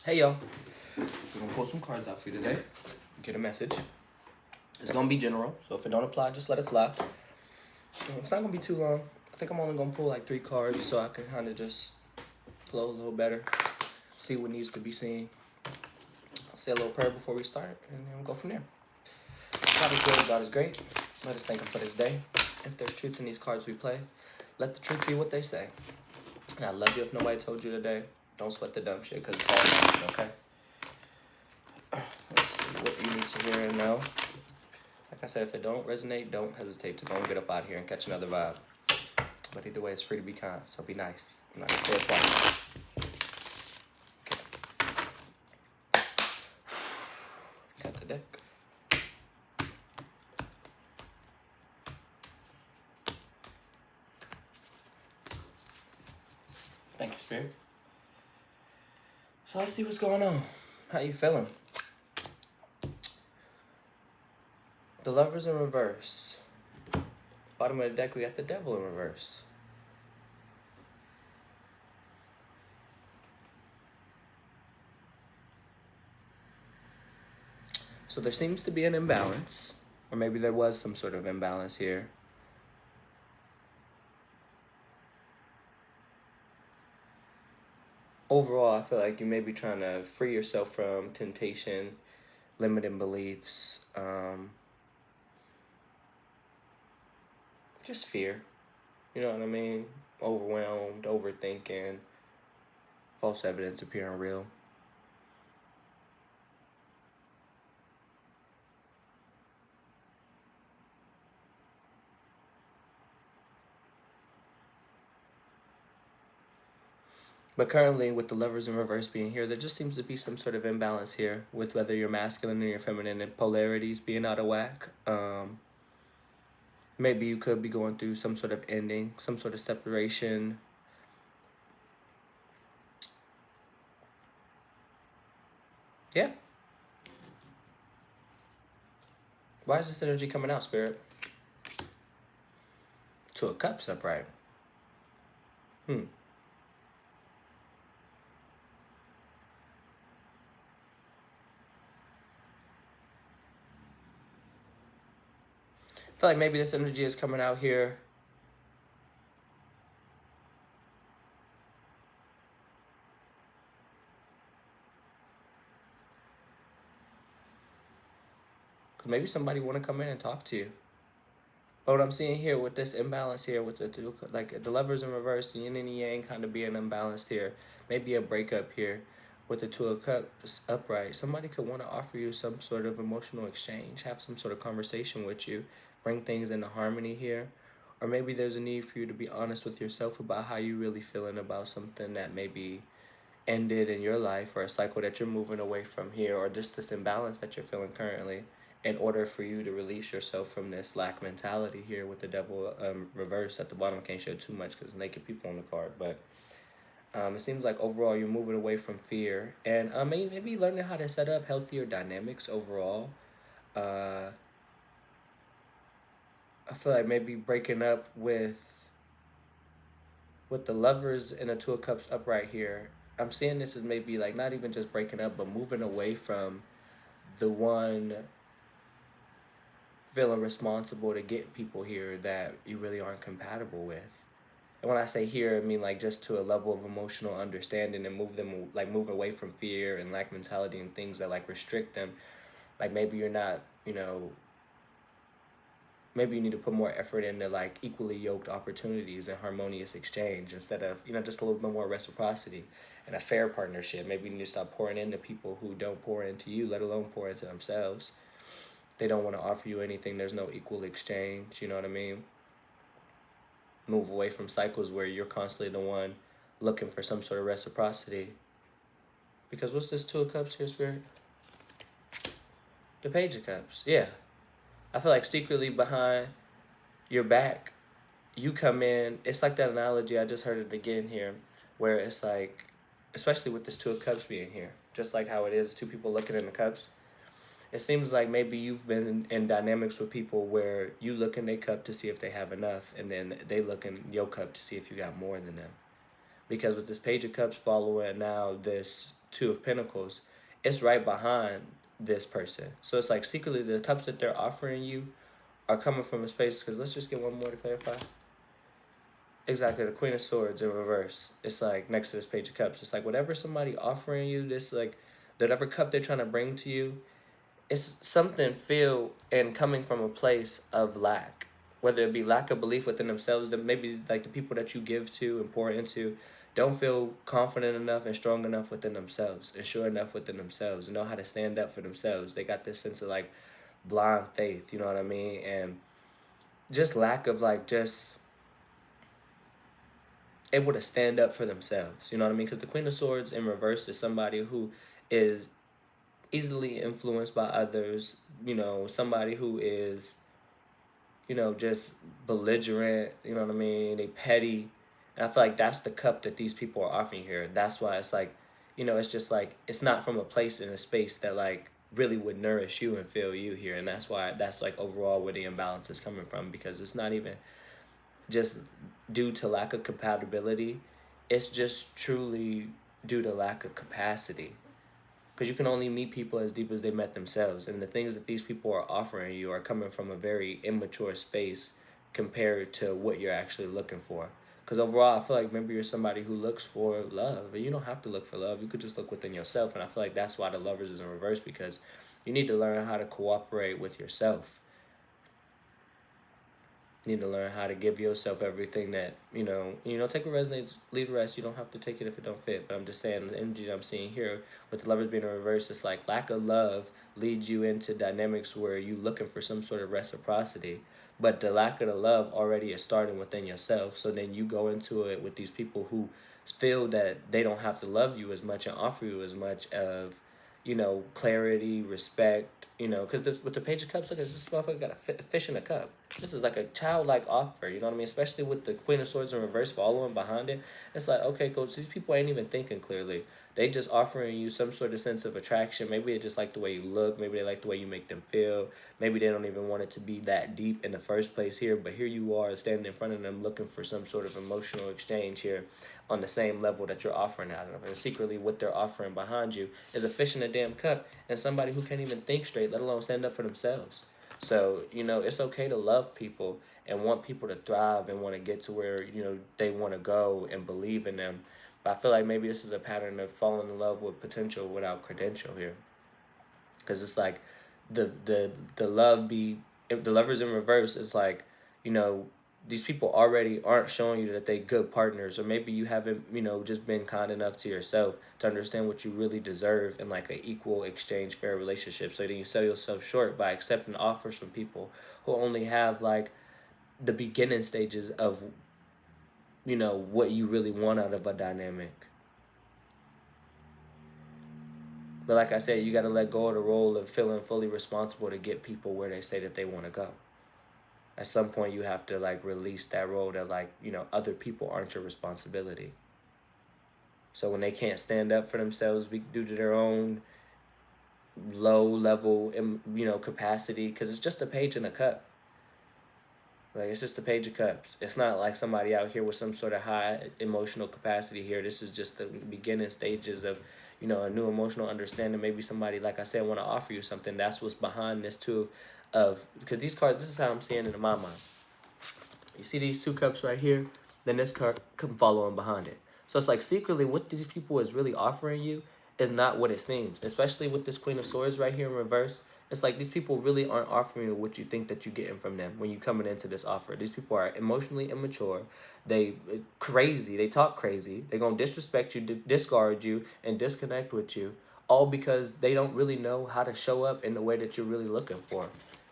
Hey y'all, we're gonna pull some cards out for you today. Get a message. It's gonna be general, so if it don't apply, just let it fly. It's not gonna be too long. I think I'm only gonna pull like 3 cards so I can kind of just flow a little better, see what needs to be seen. I'll say a little prayer before we start, and then we'll go from there. God is good, God is great. Let us thank Him for this day. If there's truth in these cards we play, let the truth be what they say. And I love you if nobody told you today. Don't sweat the dumb shit, because it's all nothing, okay? Let's see what you need to hear and know. Like I said, if it don't resonate, don't hesitate to go and get up out here and catch another vibe. But either way, it's free to be kind, so be nice. I'm not gonna say it twice. Okay. Got the deck. Thank you, Spirit. So let's see what's going on. How you feeling? The Lovers in reverse. Bottom of the deck, we got the Devil in reverse. So there seems to be an imbalance, or maybe there was some sort of imbalance here. Overall, I feel like you may be trying to free yourself from temptation, limiting beliefs, just fear. You know what I mean? Overwhelmed, overthinking, false evidence appearing real. But currently, with the Lovers in reverse being here, there just seems to be some sort of imbalance here with whether your masculine and your feminine and polarities being out of whack. Maybe you could be going through some sort of ending, some sort of separation. Yeah. Why is this energy coming out, Spirit? Two of Cups upright. I feel like maybe this energy is coming out here. Because maybe somebody want to come in and talk to you. But what I'm seeing here with this imbalance here with the two, like the Lovers in reverse, yin and yang kind of being unbalanced here. Maybe a breakup here with the Two of Cups upright. Somebody could want to offer you some sort of emotional exchange, have some sort of conversation with you, bring things into harmony here. Or maybe there's a need for you to be honest with yourself about how you really feeling about something that maybe ended in your life, or a cycle that you're moving away from here, or just this imbalance that you're feeling currently, in order for you to release yourself from this lack mentality here with the Devil reverse at the bottom. I can't show too much because naked people on the card, but it seems like overall you're moving away from fear, and maybe learning how to set up healthier dynamics overall. I feel like maybe breaking up with the Lovers and the Two of Cups upright here. I'm seeing this as maybe like not even just breaking up, but moving away from the one feeling responsible to get people here that you really aren't compatible with. And when I say here, I mean like just to a level of emotional understanding, and move away from fear and lack mentality and things that like restrict them. Like maybe you're not, maybe you need to put more effort into like equally yoked opportunities and harmonious exchange, instead of just a little bit more reciprocity and a fair partnership. Maybe you need to stop pouring into people who don't pour into you, let alone pour into themselves. They don't want to offer you anything. There's no equal exchange. You know what I mean? Move away from cycles where you're constantly the one looking for some sort of reciprocity. Because what's this Two of Cups here, Spirit? The Page of Cups. Yeah. I feel like secretly behind your back, you come in. It's like that analogy. I just heard it again here, where it's like, especially with this Two of Cups being here, just like how it is two people looking in the cups. It seems like maybe you've been in dynamics with people where you look in their cup to see if they have enough, and then they look in your cup to see if you got more than them. Because with this Page of Cups following now this Two of Pentacles, it's right behind this person. So it's like secretly the cups that they're offering you are coming from a space, because let's just get one more to clarify. Exactly, the Queen of Swords in reverse. It's like next to this Page of Cups. It's like whatever somebody offering you, this like whatever cup they're trying to bring to you, it's something feel and coming from a place of lack. Whether it be lack of belief within themselves, that maybe like the people that you give to and pour into don't feel confident enough and strong enough within themselves and sure enough within themselves and know how to stand up for themselves. They got this sense of like blind faith, you know what I mean? And just lack of like just able to stand up for themselves, you know what I mean? Because the Queen of Swords in reverse is somebody who is easily influenced by others, you know, somebody who is, you know, just belligerent, you know what I mean? They petty. And I feel like that's the cup that these people are offering here. That's why it's like, you know, it's just like, it's not from a place and a space that like really would nourish you and fill you here. And that's why that's like overall where the imbalance is coming from, because it's not even just due to lack of compatibility. It's just truly due to lack of capacity, because you can only meet people as deep as they met themselves, and the things that these people are offering you are coming from a very immature space compared to what you're actually looking for. Because overall, I feel like maybe you're somebody who looks for love, and you don't have to look for love. You could just look within yourself, and I feel like that's why the Lovers is in reverse, because you need to learn how to cooperate with yourself. You need to learn how to give yourself everything that, take what resonates, leave the rest. You don't have to take it if it don't fit. But I'm just saying, the energy that I'm seeing here with the Lovers being in reverse, it's like lack of love leads you into dynamics where you looking for some sort of reciprocity. But the lack of the love already is starting within yourself. So then you go into it with these people who feel that they don't have to love you as much and offer you as much of, clarity, respect, because with the Page of Cups, look at this motherfucker got a fish in a cup. This is like a childlike offer, you know what I mean? Especially with the Queen of Swords in reverse following behind it. It's like, okay, coach, these people ain't even thinking clearly. They just offering you some sort of sense of attraction. Maybe they just like the way you look. Maybe they like the way you make them feel. Maybe they don't even want it to be that deep in the first place here. But here you are standing in front of them looking for some sort of emotional exchange here on the same level that you're offering out of them. And secretly what they're offering behind you is a fish in a damn cup and somebody who can't even think straight, let alone stand up for themselves. So, it's okay to love people and want people to thrive and want to get to where, they want to go and believe in them. But I feel like maybe this is a pattern of falling in love with potential without credential here. Because it's like the love be, if the Lovers in reverse, it's like, these people already aren't showing you that they good partners, or maybe you haven't, just been kind enough to yourself to understand what you really deserve in like an equal exchange fair relationship. So then you sell yourself short by accepting offers from people who only have like the beginning stages of, what you really want out of a dynamic. But like I said, you got to let go of the role of feeling fully responsible to get people where they say that they want to go. At some point, you have to like release that role that like, other people aren't your responsibility. So when they can't stand up for themselves due to their own low level, capacity, because it's just a page in a cup. Like, it's just a Page of Cups. It's not like somebody out here with some sort of high emotional capacity here. This is just the beginning stages of, a new emotional understanding. Maybe somebody, like I said, want to offer you something. That's what's behind this too, because these cards, this is how I'm seeing it in my mind. You see these two cups right here? Then this card come following behind it. So it's like secretly what these people is really offering you is not what it seems. Especially with this Queen of Swords right here in reverse. It's like these people really aren't offering you what you think that you're getting from them when you're coming into this offer. These people are emotionally immature. They crazy. They talk crazy. They're going to disrespect you, discard you, and disconnect with you. All because they don't really know how to show up in the way that you're really looking for.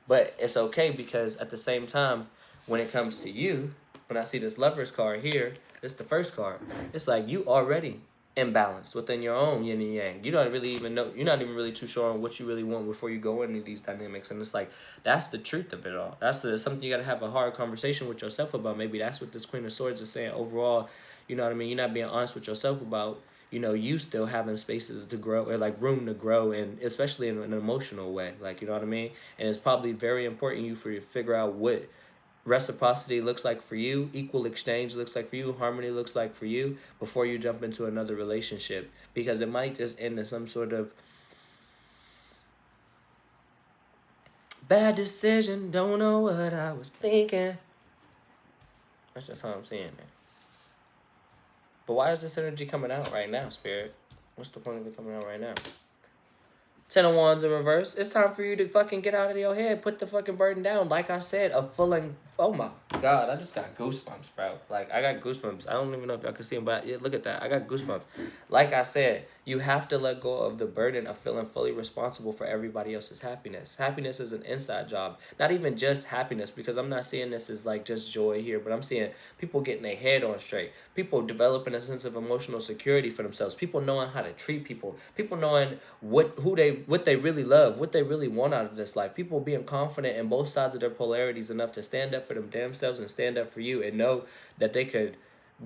But it's okay, because at the same time, when it comes to you, when I see this Lovers card here, it's the first card. It's like you already imbalanced within your own yin and yang. You don't really even know. You're not even really too sure on what you really want before you go into these dynamics. And it's like, that's the truth of it all. That's something you got to have a hard conversation with yourself about. Maybe that's what this Queen of Swords is saying overall. You know what I mean? You're not being honest with yourself about, you still having spaces to grow, or like room to grow, and especially in an emotional way. Like, you know what I mean? And it's probably very important for you to figure out what reciprocity looks like for you, equal exchange looks like for you, harmony looks like for you before you jump into another relationship. Because it might just end in some sort of bad decision, don't know what I was thinking. That's just how I'm seeing it. But why is this energy coming out right now, Spirit? What's the point of it coming out right now? 10 of Wands in reverse. It's time for you to fucking get out of your head. Put the fucking burden down. Like I said, a full and... Oh my God, I just got goosebumps, bro. Like, I got goosebumps. I don't even know if y'all can see them, but yeah, look at that. I got goosebumps. Like I said, you have to let go of the burden of feeling fully responsible for everybody else's happiness. Happiness is an inside job. Not even just happiness, because I'm not seeing this as like just joy here, but I'm seeing people getting their head on straight. People developing a sense of emotional security for themselves. People knowing how to treat people. People knowing what they really love, what they really want out of this life. People being confident in both sides of their polarities enough to stand up for them damn selves and stand up for you and know that they could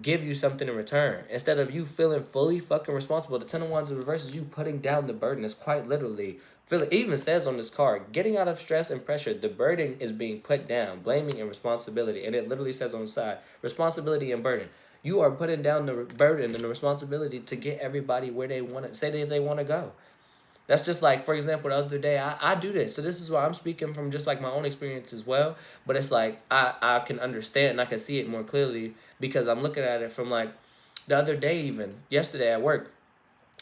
give you something in return. Instead of you feeling fully fucking responsible, the 10 of Wands in reverse is you putting down the burden. It's quite literally, it even says on this card, getting out of stress and pressure, the burden is being put down, blaming and responsibility. And it literally says on the side, responsibility and burden. You are putting down the burden and the responsibility to get everybody where they want to, say that they want to go. That's just like, for example, the other day, I do this. So this is why I'm speaking from just like my own experience as well. But it's like, I can understand and I can see it more clearly because I'm looking at it from like the other day, even yesterday at work,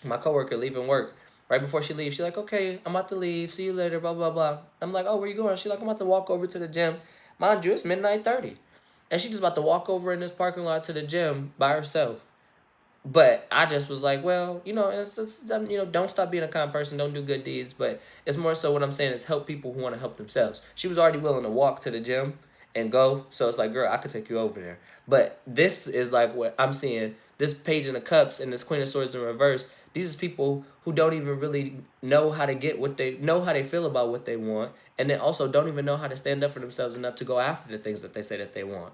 my coworker leaving work. Right before she leaves, she's like, okay, I'm about to leave. See you later, blah, blah, blah. I'm like, oh, where you going? She's like, I'm about to walk over to the gym. Mind you, it's midnight 30. And she's just about to walk over in this parking lot to the gym by herself. But I just was like, well, it's don't stop being a kind person. Don't do good deeds. But it's more so what I'm saying is help people who want to help themselves. She was already willing to walk to the gym and go. So it's like, girl, I could take you over there. But this is like what I'm seeing. This Page of Cups and this Queen of Swords in reverse. These are people who don't even really know how to get what they know, how they feel about what they want. And then also don't even know how to stand up for themselves enough to go after the things that they say that they want.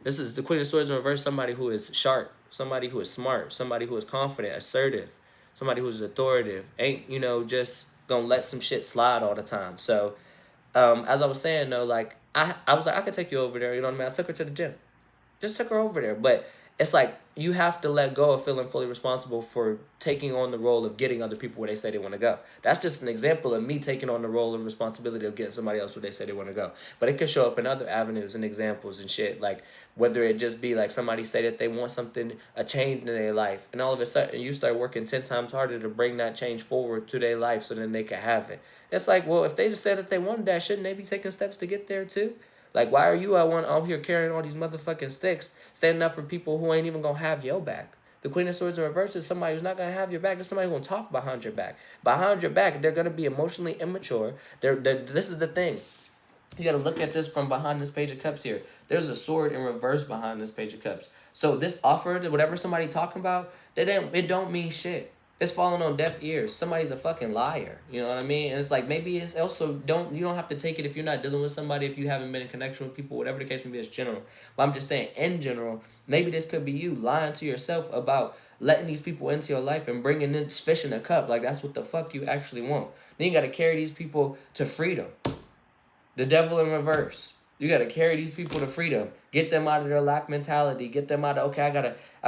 This is the Queen of Swords in reverse, somebody who is sharp, somebody who is smart, somebody who is confident, assertive, somebody who's authoritative, ain't, just gonna let some shit slide all the time. So, as I was saying, though, like, I was like, I could take you over there, you know what I mean? I took her to the gym. Just took her over there. But it's like, you have to let go of feeling fully responsible for taking on the role of getting other people where they say they want to go. That's just an example of me taking on the role and responsibility of getting somebody else where they say they want to go. But it could show up in other avenues and examples and shit. Like, whether it just be like somebody say that they want something, a change in their life. And all of a sudden, you start working 10 times harder to bring that change forward to their life so then they can have it. It's like, well, if they just said that they wanted that, shouldn't they be taking steps to get there too? Like, why are you out here carrying all these motherfucking sticks, standing up for people who ain't even gonna have your back? The Queen of Swords in reverse is somebody who's not gonna have your back. There's somebody who's gonna talk behind your back. Behind your back, they're gonna be emotionally immature. This is the thing. You gotta look at this from behind this Page of Cups here. There's a sword in reverse behind this Page of Cups. So this offer, whatever somebody talking about, it don't mean shit. It's falling on deaf ears. Somebody's a fucking liar. You know what I mean? And it's like, maybe it's also, you don't have to take it if you're not dealing with somebody, if you haven't been in connection with people, whatever the case may be, it's general. But I'm just saying, in general, maybe this could be you lying to yourself about letting these people into your life and bringing this fish in a cup. Like, that's what the fuck you actually want. Then you got to carry these people to freedom. The Devil in reverse. You got to carry these people to freedom. Get them out of their lack mentality. Get them out of, okay, I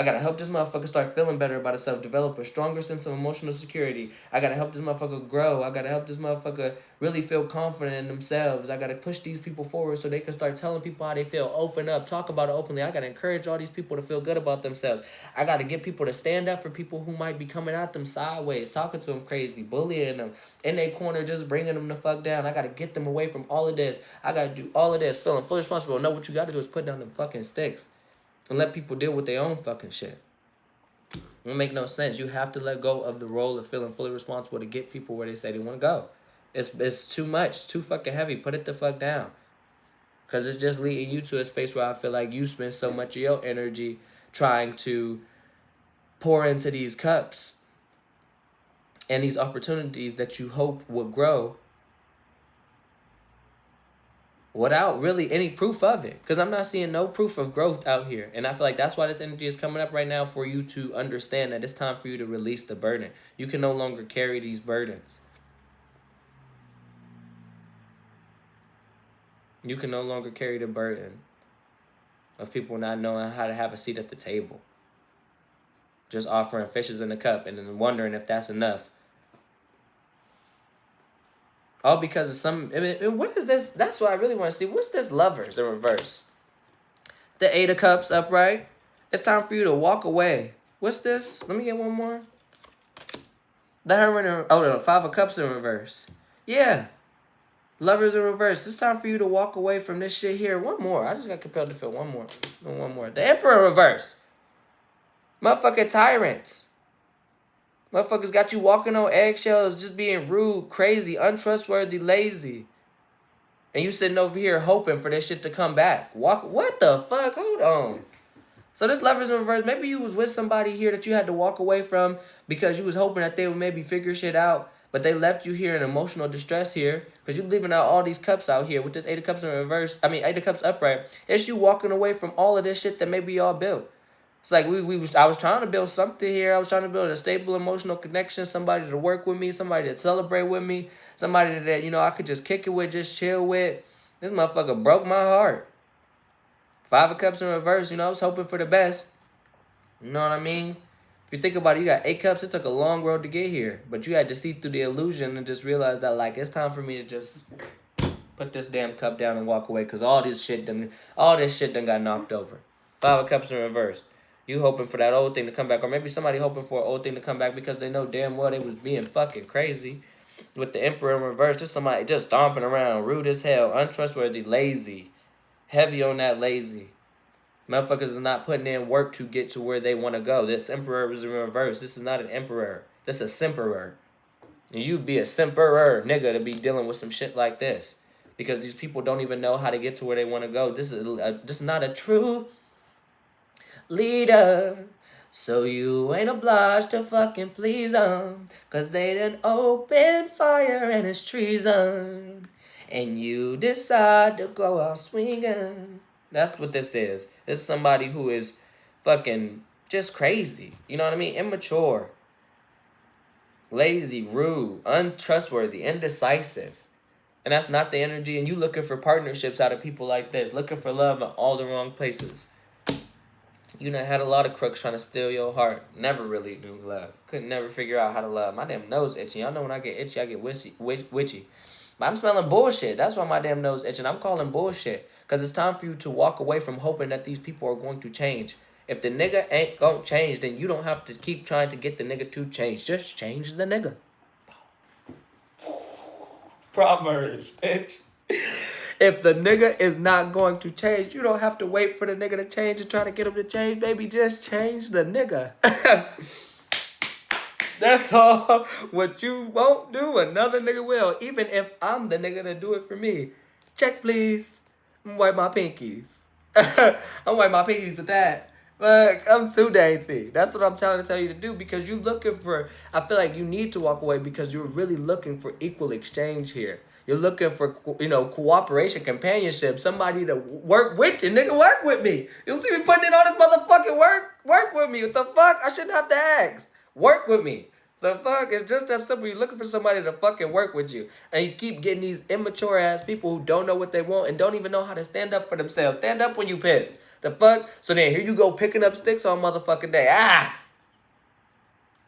gotta help this motherfucker start feeling better about itself. Develop a stronger sense of emotional security. I got to help this motherfucker grow. I got to help this motherfucker really feel confident in themselves. I got to push these people forward so they can start telling people how they feel. Open up. Talk about it openly. I got to encourage all these people to feel good about themselves. I got to get people to stand up for people who might be coming at them sideways, talking to them crazy, bullying them, in their corner, just bringing them the fuck down. I got to get them away from all of this. I got to do all of this, feeling fully responsible. No, what you got to do is put down them fucking sticks and let people deal with their own fucking shit. It don't make no sense. You have to let go of the role of feeling fully responsible to get people where they say they want to go. It's too much. It's too fucking heavy. Put it the fuck down. Because it's just leading you to a space where I feel like you spend so much of your energy trying to pour into these cups and these opportunities that you hope will grow without really any proof of it. Because I'm not seeing no proof of growth out here. And I feel like that's why this energy is coming up right now, for you to understand that it's time for you to release the burden. You can no longer carry these burdens. You can no longer carry the burden of people not knowing how to have a seat at the table. Just offering fishes in a cup and then wondering if that's enough. All because of some. What is this? That's what I really want to see. What's this lovers in reverse? The Eight of Cups upright. It's time for you to walk away. What's this? Let me get one more. The Hermit. Oh, no. Five of Cups in reverse. Yeah. Lovers in reverse. It's time for you to walk away from this shit here. One more. I just got compelled to feel one more. One more. The Emperor in reverse. Motherfucking tyrants. Motherfuckers got you walking on eggshells, just being rude, crazy, untrustworthy, lazy. And you sitting over here hoping for this shit to come back. What the fuck? Hold on. So this lovers in reverse, maybe you was with somebody here that you had to walk away from because you was hoping that they would maybe figure shit out, but they left you here in emotional distress here because you leaving out all these cups out here with this Eight of Cups in reverse. Eight of Cups upright. It's you walking away from all of this shit that maybe y'all built. It's like I was trying to build something here. I was trying to build a stable emotional connection, somebody to work with me, somebody to celebrate with me, somebody that, I could just kick it with, just chill with. This motherfucker broke my heart. Five of Cups in reverse, I was hoping for the best. You know what I mean? If you think about it, you got 8 cups. It took a long road to get here. But you had to see through the illusion and just realize that, it's time for me to just put this damn cup down and walk away because all this shit done got knocked over. Five of Cups in reverse. You hoping for that old thing to come back, or maybe somebody hoping for an old thing to come back because they know damn well they was being fucking crazy. With the Emperor in reverse, just somebody just stomping around, rude as hell, untrustworthy, lazy, heavy on that lazy. Motherfuckers is not putting in work to get to where they want to go. This Emperor was in reverse. This is not an Emperor. This is a Simperer. And you'd be a Simperer nigga to be dealing with some shit like this. Because these people don't even know how to get to where they want to go. This is not a true leader. So you ain't obliged to fucking please them. Cause they done open fire and it's treason. And you decide to go out swinging. That's what this is. It's somebody who is fucking just crazy. You know what I mean? Immature. Lazy, rude, untrustworthy, indecisive. And that's not the energy. And you looking for partnerships out of people like this. Looking for love in all the wrong places. You done had a lot of crooks trying to steal your heart. Never really knew love. Couldn't never figure out how to love. My damn nose itchy. Y'all know when I get itchy, I get witchy. But I'm smelling bullshit. That's why my damn nose itching. I'm calling bullshit. Because it's time for you to walk away from hoping that these people are going to change. If the nigga ain't gonna change, then you don't have to keep trying to get the nigga to change. Just change the nigga. Proverbs, bitch. If the nigga is not going to change, you don't have to wait for the nigga to change and try to get him to change, baby. Just change the nigga. That's all. What you won't do, another nigga will. Even if I'm the nigga to do it for me. Check, please. I'm wipe my pinkies. I'm wipe my pinkies with that. Look, I'm too dainty. That's what I'm trying to tell you to do because you're looking for, I feel like you need to walk away because you're really looking for equal exchange here. You're looking for, cooperation, companionship, somebody to work with you. Nigga, work with me. You'll see me putting in all this motherfucking work. Work with me. What the fuck? I shouldn't have to ask. Work with me. So fuck, it's just that simple. You're looking for somebody to fucking work with you. And you keep getting these immature ass people who don't know what they want and don't even know how to stand up for themselves. Stand up when you piss. The fuck? So then here you go picking up sticks on motherfucking day.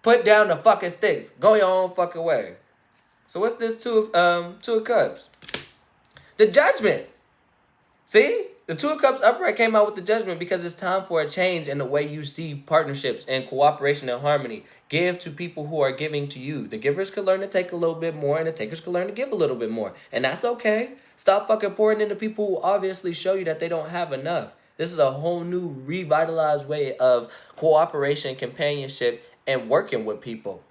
Put down the fucking sticks. Go your own fucking way. So what's this two of cups? The Judgment. See? The Two of Cups upright came out with the Judgment because it's time for a change in the way you see partnerships and cooperation and harmony. Give to people who are giving to you. The givers could learn to take a little bit more and the takers could learn to give a little bit more. And that's okay. Stop fucking pouring into people who obviously show you that they don't have enough. This is a whole new revitalized way of cooperation, companionship, and working with people.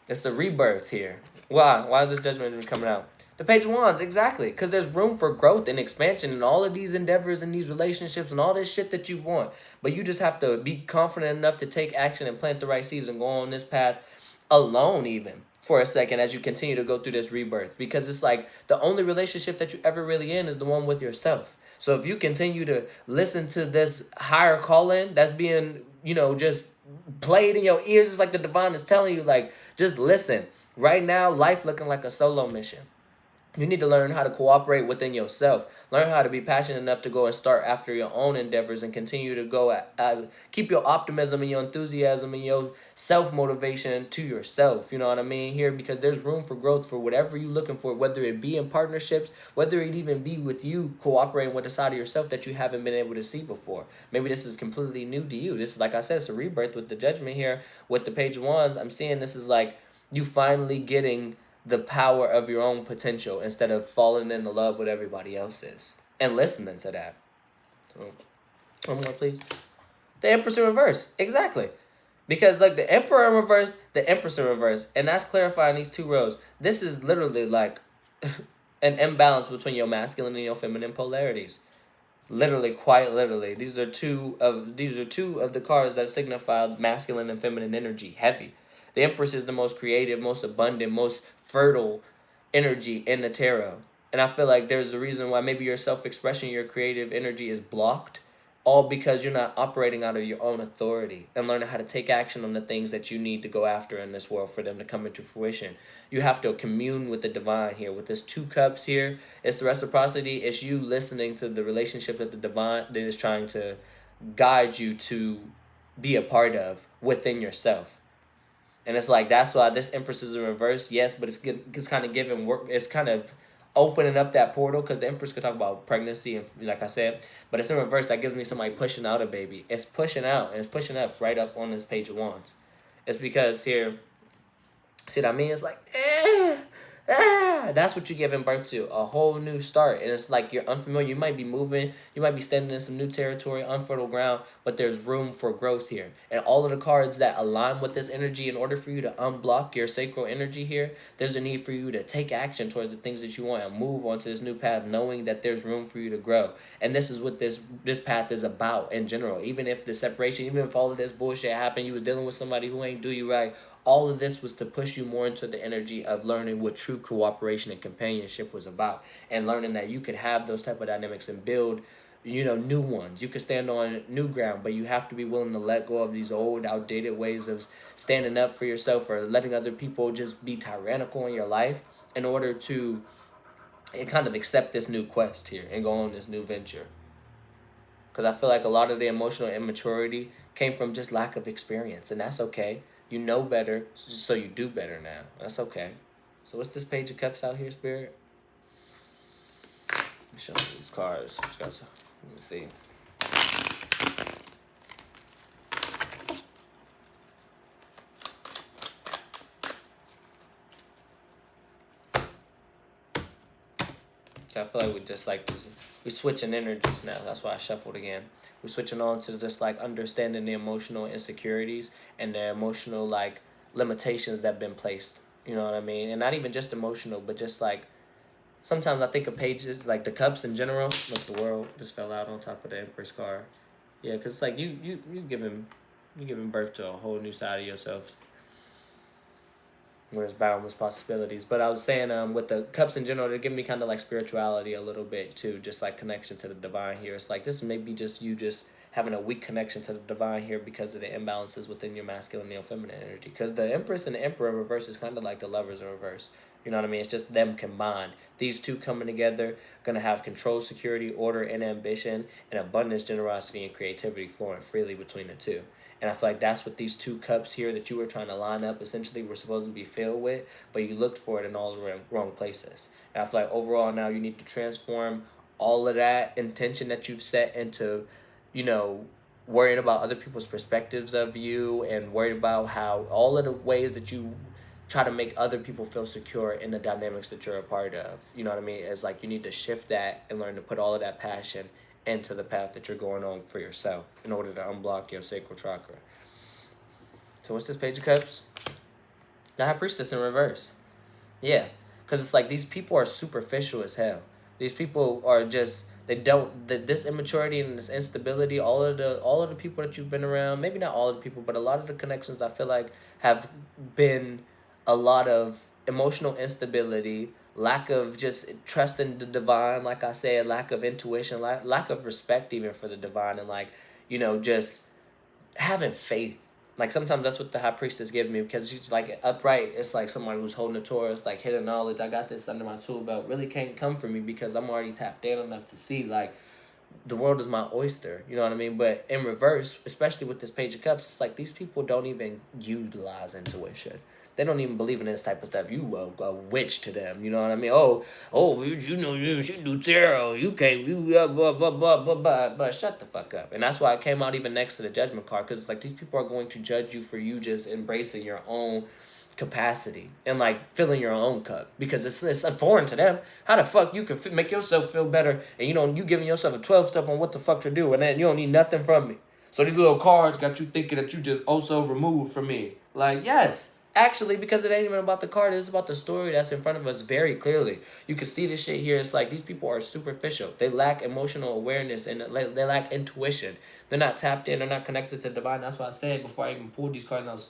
It's a rebirth here. Why? Why is this Judgment coming out? The Page of Wands, exactly. Because there's room for growth and expansion in all of these endeavors and these relationships and all this shit that you want. But you just have to be confident enough to take action and plant the right seeds and go on this path alone even for a second as you continue to go through this rebirth. Because it's like the only relationship that you ever really in is the one with yourself. So if you continue to listen to this higher calling that's being, just played in your ears, it's like the divine is telling you, just listen. Right now, life looking like a solo mission. You need to learn how to cooperate within yourself. Learn how to be passionate enough to go and start after your own endeavors and continue to go keep your optimism and your enthusiasm and your self motivation to yourself. You know what I mean? Here, because there's room for growth for whatever you're looking for, whether it be in partnerships, whether it even be with you cooperating with a side of yourself that you haven't been able to see before. Maybe this is completely new to you. This, like I said, it's a rebirth with the Judgment here. With the Page of Wands, I'm seeing this is like you finally getting the power of your own potential instead of falling into love with everybody else's and listening to that. So, one more, please. The Empress in reverse. Exactly. Because, like, the Emperor in reverse, the Empress in reverse. And that's clarifying these two rows. This is literally like an imbalance between your masculine and your feminine polarities. Literally, quite literally. These are two of the cards that signify masculine and feminine energy. Heavy. The Empress is the most creative, most abundant, most fertile energy in the tarot. And I feel like there's a reason why maybe your self-expression, your creative energy is blocked, all because you're not operating out of your own authority and learning how to take action on the things that you need to go after in this world for them to come into fruition. You have to commune with the divine here. With this 2 cups here, it's the reciprocity. It's you listening to the relationship that the divine that is trying to guide you to be a part of within yourself. And it's like, that's why this Empress is in reverse, yes, but it's kind of giving work. It's kind of opening up that portal, because the Empress could talk about pregnancy and, like I said, but it's in reverse. That gives me somebody pushing out a baby. It's pushing out, and it's pushing up right up on this Page of Wands. It's because here, see what I mean? It's like, that's what you're giving birth to, a whole new start. And it's like you're unfamiliar. You might be moving, you might be standing in some new territory, unfertile ground, but there's room for growth here. And all of the cards that align with this energy, in order for you to unblock your sacral energy here, there's a need for you to take action towards the things that you want and move onto this new path, knowing that there's room for you to grow. And this is what this path is about in general. Even if the separation, even if all of this bullshit happened, you was dealing with somebody who ain't do you right, all of this was to push you more into the energy of learning what true cooperation and companionship was about, and learning that you could have those type of dynamics and build, new ones. You could stand on new ground, but you have to be willing to let go of these old, outdated ways of standing up for yourself or letting other people just be tyrannical in your life in order to kind of accept this new quest here and go on this new venture. Because I feel like a lot of the emotional immaturity came from just lack of experience, and that's okay. You know better, so you do better now. That's okay. So what's this Page of Cups out here, Spirit? Let me show you these cards. Let me see. I feel like we just like this. We're switching energies now. That's why I shuffled again. We're switching on to just like understanding the emotional insecurities and the emotional like limitations that have been placed. You know what I mean? And not even just emotional, but just like sometimes I think of pages like the cups in general. Look, the world just fell out on top of the Empress card. Yeah, because it's like you giving birth to a whole new side of yourself, where it's boundless possibilities. But I was saying, with the cups in general, they're giving me kind of like spirituality a little bit too, just like connection to the divine here. It's like this may be just you just having a weak connection to the divine here because of the imbalances within your masculine and your feminine energy. Because the Empress and the Emperor in reverse is kind of like the Lovers in reverse. You know what I mean? It's just them combined. These two coming together, going to have control, security, order, and ambition, and abundance, generosity, and creativity flowing freely between the two. And I feel like that's what these 2 cups here that you were trying to line up essentially were supposed to be filled with, but you looked for it in all the wrong places. And I feel like overall now you need to transform all of that intention that you've set into, worrying about other people's perspectives of you, and worried about how all of the ways that you try to make other people feel secure in the dynamics that you're a part of. You know what I mean? It's like you need to shift that and learn to put all of that passion into the path that you're going on for yourself in order to unblock your sacral chakra. So what's this Page of Cups? The High Priestess in reverse. Yeah, because it's like these people are superficial as hell. These people are just, this immaturity and this instability, all of the people that you've been around, maybe not all of the people, but a lot of the connections I feel like have been a lot of emotional instability, lack of just trust in the divine, like I said, lack of intuition, lack of respect even for the divine, and just having faith Like sometimes that's what the high priestess gives me, because she's like upright. It's like someone who's holding the Torah. It's like hidden knowledge. I got this under my tool belt. Really can't come for me because I'm already tapped in enough to see like the world is my oyster. You know what I mean? But in reverse, especially with this Page of Cups, it's like these people don't even utilize intuition. They don't even believe in this type of stuff. You a witch to them. You know what I mean? You know you should do tarot. You can't. You blah blah blah blah blah. But shut the fuck up. And that's why I came out even next to the Judgment card, because it's like these people are going to judge you for you just embracing your own capacity and like filling your own cup, because it's foreign to them. How the fuck you can make yourself feel better, and you giving yourself a 12 step on what the fuck to do, and then you don't need nothing from me. So these little cards got you thinking that you just also removed from me. Like, yes, actually, because it ain't even about the card, it's about the story that's in front of us very clearly. You can see this shit here. It's like these people are superficial. They lack emotional awareness, and they lack intuition. They're not tapped in. They're not connected to divine. That's why I said before I even pulled these cards and I was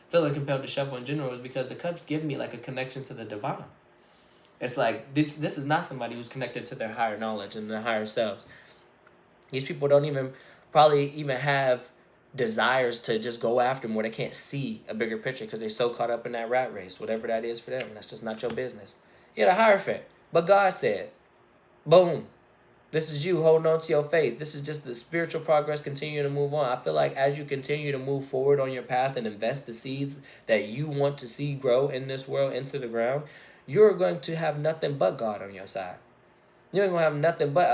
feeling compelled to shuffle in general, is because the cups give me like a connection to the divine. It's like this is not somebody who's connected to their higher knowledge and their higher selves. These people don't even probably even have desires to just go after more. They can't see a bigger picture because they're so caught up in that rat race, whatever that is for them. That's just not your business. You're the Hierophant. But God said, boom, this is you holding on to your faith. This is just the spiritual progress, continuing to move on. I feel like as you continue to move forward on your path and invest the seeds that you want to see grow in this world into the ground, you're going to have nothing but God on your side. You ain't going to have nothing but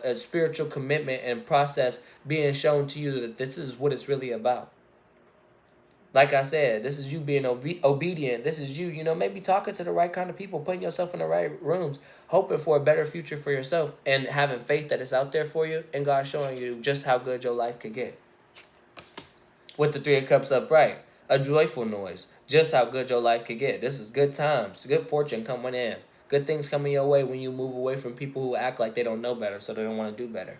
a spiritual commitment and process being shown to you that this is what it's really about. Like I said, this is you being obedient. This is you, maybe talking to the right kind of people, putting yourself in the right rooms, hoping for a better future for yourself, and having faith that it's out there for you, and God showing you just how good your life could get. With the Three of Cups upright, a joyful noise, just how good your life could get. This is good times, good fortune coming in. Good things coming your way when you move away from people who act like they don't know better, so they don't want to do better.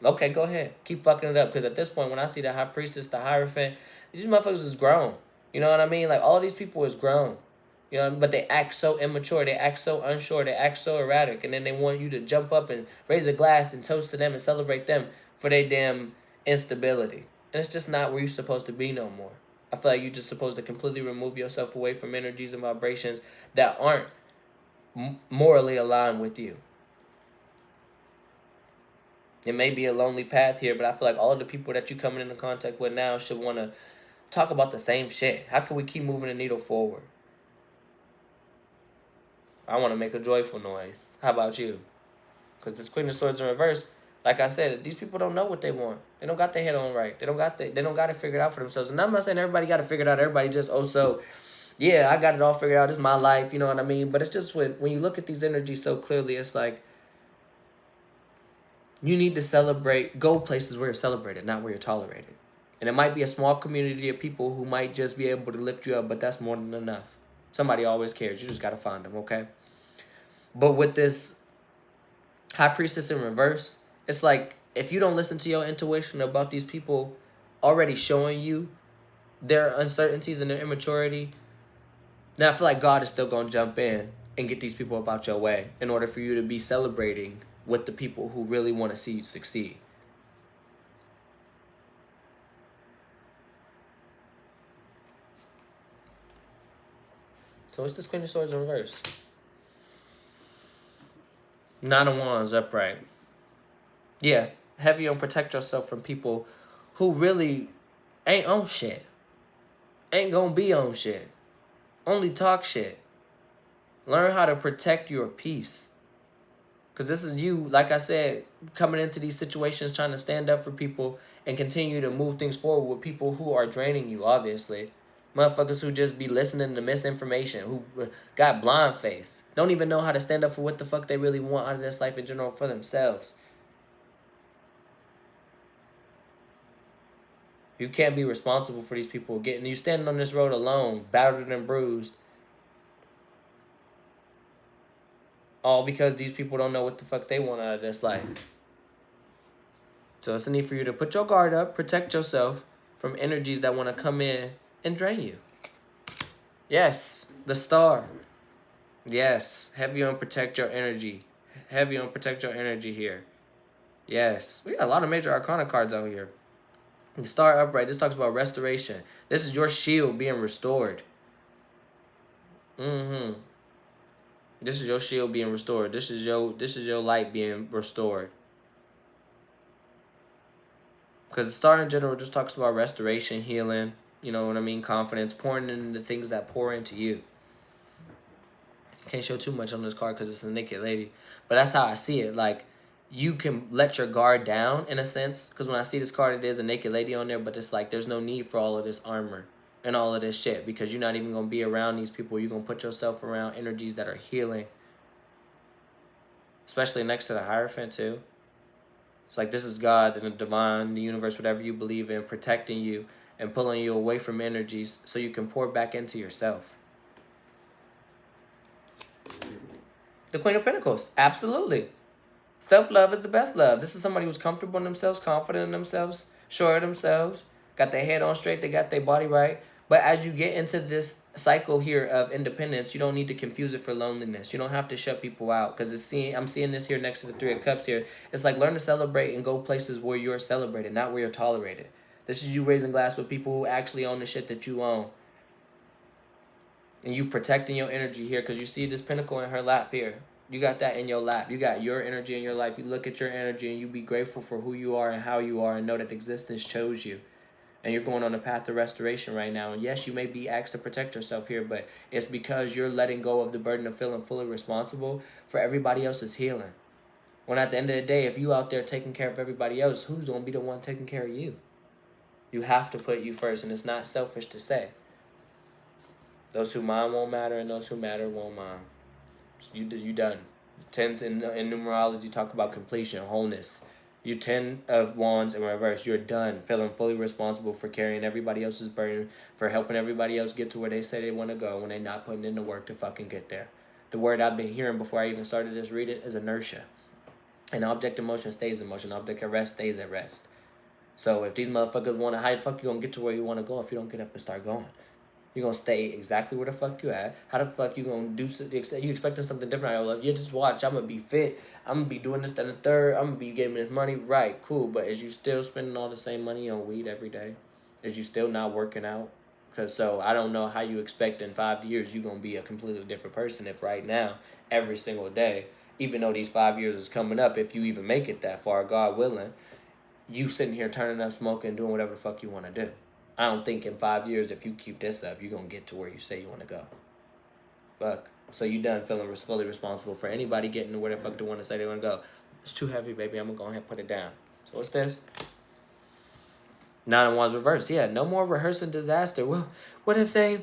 Okay, go ahead. Keep fucking it up, because at this point, when I see the High Priestess, the Hierophant, these motherfuckers is grown. You know what I mean? Like, all these people is grown. But they act so immature. They act so unsure. They act so erratic. And then they want you to jump up and raise a glass and toast to them and celebrate them for their damn instability. And it's just not where you're supposed to be no more. I feel like you're just supposed to completely remove yourself away from energies and vibrations that aren't morally aligned with you. It may be a lonely path here, but I feel like all of the people that you're coming into contact with now should want to talk about the same shit. How can we keep moving the needle forward? I want to make a joyful noise. How about you? Because this Queen of Swords in reverse, like I said, these people don't know what they want. They don't got their head on right. They don't got it figured out for themselves. And I'm not saying everybody got it figured out. Everybody just, yeah, I got it all figured out. It's my life, you know what I mean? But it's just when you look at these energies so clearly, it's like you need to celebrate, go places where you're celebrated, not where you're tolerated. And it might be a small community of people who might just be able to lift you up, but that's more than enough. Somebody always cares. You just got to find them, okay? But with this High Priestess in reverse, it's like if you don't listen to your intuition about these people already showing you their uncertainties and their immaturity, then I feel like God is still going to jump in and get these people up out your way in order for you to be celebrating with the people who really want to see you succeed. So it's this Queen of Swords in reverse. Nine of Wands upright. Yeah, heavy on protect yourself from people who really ain't on shit. Ain't gonna be on shit. Only talk shit. Learn how to protect your peace. Because this is you, like I said, coming into these situations trying to stand up for people and continue to move things forward with people who are draining you, obviously. Motherfuckers who just be listening to misinformation, who got blind faith, don't even know how to stand up for what the fuck they really want out of this life in general for themselves. You can't be responsible for these people getting you standing on this road alone, battered and bruised. All because these people don't know what the fuck they want out of this life. So it's the need for you to put your guard up, protect yourself from energies that want to come in and drain you. Yes, the Star. Yes, heavy on protect your energy. Heavy on protect your energy here. Yes, we got a lot of major arcana cards out here. The star upright, this talks about restoration. This is your shield being restored. Mm-hmm. This is your shield being restored. This is your light being restored. Because the star in general just talks about restoration, healing, you know what I mean, confidence, pouring into the things that pour into you. Can't show too much on this card because it's a naked lady. But that's how I see it. Like, you can let your guard down in a sense. Because when I see this card, it is a naked lady on there. But it's like, there's no need for all of this armor and all of this shit. Because you're not even going to be around these people. You're going to put yourself around energies that are healing. Especially next to the Hierophant, too. It's like, this is God and the divine, the universe, whatever you believe in, protecting you and pulling you away from energies so you can pour back into yourself. The Queen of Pentacles, absolutely. Self-love is the best love. This is somebody who's comfortable in themselves, confident in themselves, sure of themselves, got their head on straight, they got their body right. But as you get into this cycle here of independence, you don't need to confuse it for loneliness. You don't have to shut people out because I'm seeing this here next to the Three of Cups here. It's like, learn to celebrate and go places where you're celebrated, not where you're tolerated. This is you raising glass with people who actually own the shit that you own. And you protecting your energy here because you see this pentacle in her lap here. You got that in your lap. You got your energy in your life. You look at your energy and you be grateful for who you are and how you are and know that existence chose you. And you're going on a path of restoration right now. And yes, you may be asked to protect yourself here, but it's because you're letting go of the burden of feeling fully responsible for everybody else's healing. When at the end of the day, if you out there taking care of everybody else, who's going to be the one taking care of you? You have to put you first, and it's not selfish to say. Those who mind won't matter, and those who matter won't mind. You done. Tens in numerology talk about completion, wholeness. You 10 of wands in reverse. You're done. Feeling fully responsible for carrying everybody else's burden, for helping everybody else get to where they say they want to go when they're not putting in the work to fucking get there. The word I've been hearing before I even started this reading is inertia. An object in motion stays in motion. An object at rest stays at rest. So if these motherfuckers want to hide, fuck, you gonna get to where you want to go if you don't get up and start going. You're going to stay exactly where the fuck you at. How the fuck you going to do, you expecting something different out of life? You just watch, I'm going to be fit. I'm going to be doing this, that, and the third. I'm going to be getting this money. Right, cool. But is you still spending all the same money on weed every day? Is you still not working out? Because so I don't know how you expect in 5 years you're going to be a completely different person if right now, every single day, even though these 5 years is coming up, if you even make it that far, God willing, you sitting here turning up, smoking, doing whatever the fuck you want to do. I don't think in 5 years, if you keep this up, you're going to get to where you say you want to go. Fuck. So you done feeling fully responsible for anybody getting to where the fuck they want to say they want to go. It's too heavy, baby. I'm going to go ahead and put it down. So what's this? Nine of Wands reversed. Yeah, no more rehearsing disaster. Well, what if they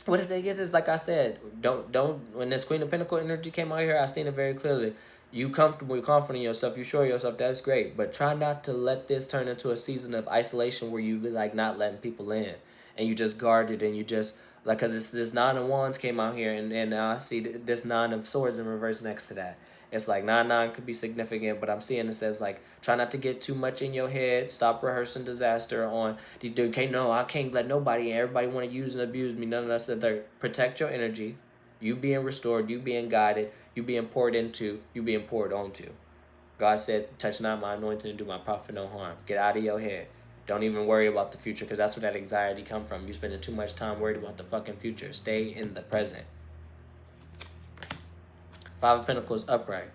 get this? Like I said, don't. When this Queen of Pentacle energy came out here, I seen it very clearly. You comfortable, you're confident in yourself, you sure of yourself, that's great. But try not to let this turn into a season of isolation where you like not letting people in. And you just guarded and you just, like, because this Nine of Wands came out here and I see this Nine of Swords in reverse next to that. It's like 9-9 could be significant, but I'm seeing it says, like, try not to get too much in your head. Stop rehearsing disaster on, these dude, I can't let nobody in. Everybody want to use and abuse me. None of that stuff. Protect your energy. You being restored, you being guided, you being poured into, you being poured onto. God said, touch not my anointing and do my prophet no harm. Get out of your head. Don't even worry about the future because that's where that anxiety come from. You spending too much time worried about the fucking future. Stay in the present. Five of Pentacles upright.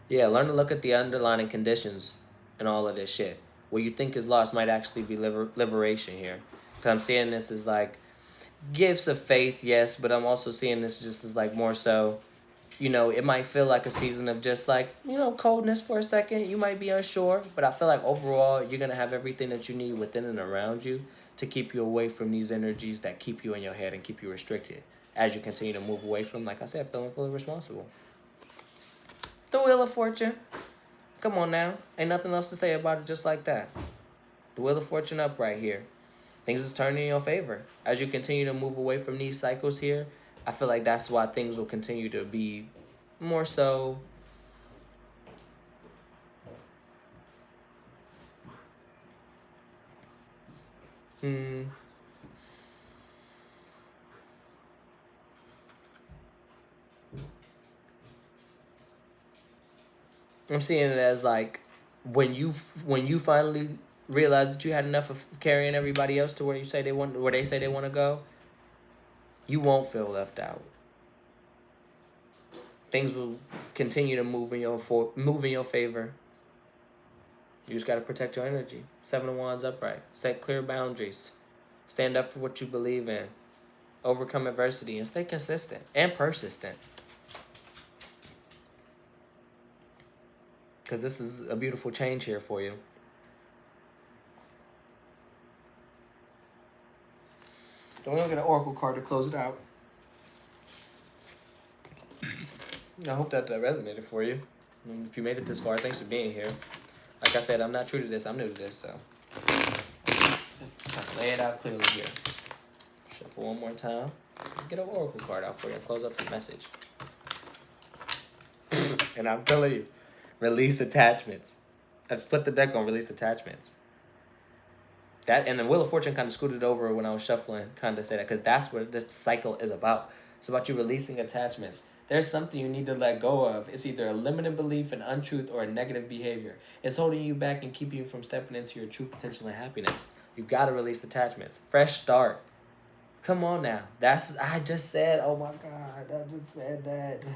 Yeah, learn to look at the underlying conditions and all of this shit. What you think is lost might actually be liberation here. Because I'm seeing this as like gifts of faith, yes, but I'm also seeing this just as like more so, it might feel like a season of just like, coldness for a second. You might be unsure, but I feel like overall you're going to have everything that you need within and around you to keep you away from these energies that keep you in your head and keep you restricted as you continue to move away from, like I said, feeling fully responsible. The Wheel of Fortune. Come on now. Ain't nothing else to say about it just like that. The Wheel of Fortune upright here. Things is turning in your favor. As you continue to move away from these cycles here, I feel like that's why things will continue to be more so I'm seeing it as like when you finally realize that you had enough of carrying everybody else to where where they say they want to go, you won't feel left out. Things will continue to move in your favor. You just gotta protect your energy. Seven of Wands upright. Set clear boundaries. Stand up for what you believe in. Overcome adversity and stay consistent and persistent. Because this is a beautiful change here for you. We're gonna get an oracle card to close it out. I hope that resonated for you. And if you made it this far, thanks for being here. Like I said, I'm not true to this. I'm new to this, so just lay it out clearly here. Shuffle one more time. Get an oracle card out for you. Close up the message. And I'm telling you, release attachments. I split the deck on release attachments. That and the Wheel of Fortune kind of scooted over when I was shuffling, kind of say that, because that's what this cycle is about. It's about you releasing attachments. There's something you need to let go of. It's either a limited belief, an untruth, or a negative behavior. It's holding you back and keeping you from stepping into your true potential and happiness. You've got to release attachments. Fresh start. Come on now. I just said, oh my God, I just said that.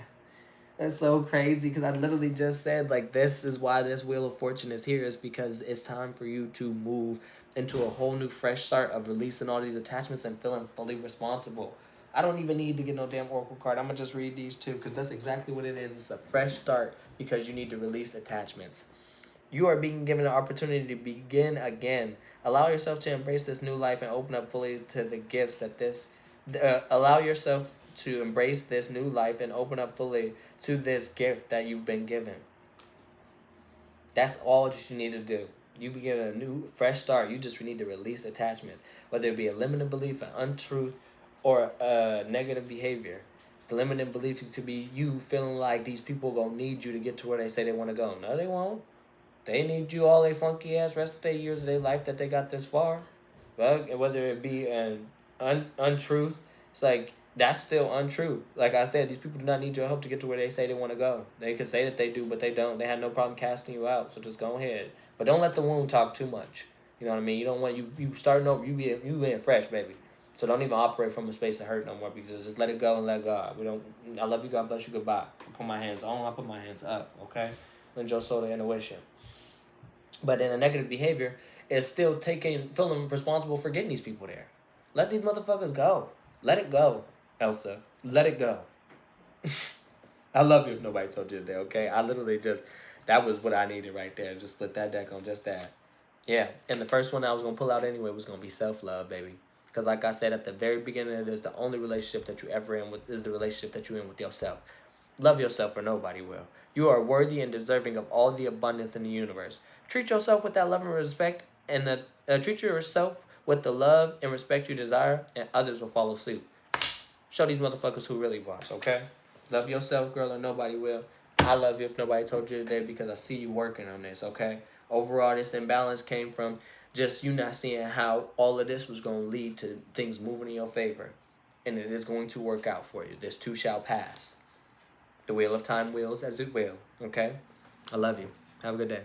That's so crazy because I literally just said, like, this is why this Wheel of Fortune is here, is because it's time for you to move into a whole new fresh start of releasing all these attachments and feeling fully responsible. I don't even need to get no damn oracle card. I'm going to just read these two because that's exactly what it is. It's a fresh start because you need to release attachments. You are being given an opportunity to begin again. Allow yourself to embrace this new life and open up fully to the gifts that allow yourself to embrace this new life and open up fully to this gift that you've been given. That's all that you need to do. You begin a new, fresh start. You just need to release attachments, whether it be a limited belief, an untruth, or negative behavior. The limited belief to be you feeling like these people gonna need you to get to where they say they want to go. No, they won't. They need you all their funky ass rest of their years of their life that they got this far. But whether it be an untruth, it's like that's still untrue. Like I said, these people do not need your help to get to where they say they want to go. They can say that they do, but they don't. They have no problem casting you out. So just go ahead, but don't let the wound talk too much. You know what I mean? You don't want you starting over. You being fresh, baby. So don't even operate from a space of hurt no more, because just let it go and let God. I love you. God bless you. Goodbye. I put my hands on. I put my hands up. Okay. Lend your soul to intuition. But in a negative behavior, it's still feeling responsible for getting these people there. Let these motherfuckers go. Let it go, Elsa. Let it go. I love you if nobody told you today, okay? I literally that was what I needed right there. Just let that deck on just that. Yeah, and the first one I was going to pull out anyway was going to be self-love, baby. Because like I said at the very beginning of this, the only relationship that you ever in with is the relationship that you're in with yourself. Love yourself or nobody will. You are worthy and deserving of all the abundance in the universe. Treat yourself with that love and respect, and treat yourself with the love and respect you desire, and others will follow suit. Show these motherfuckers who really boss, okay? Love yourself, girl, or nobody will. I love you if nobody told you today, because I see you working on this, okay? Overall, this imbalance came from just you not seeing how all of this was going to lead to things moving in your favor. And it is going to work out for you. This too shall pass. The wheel of time wheels as it will, okay? I love you. Have a good day.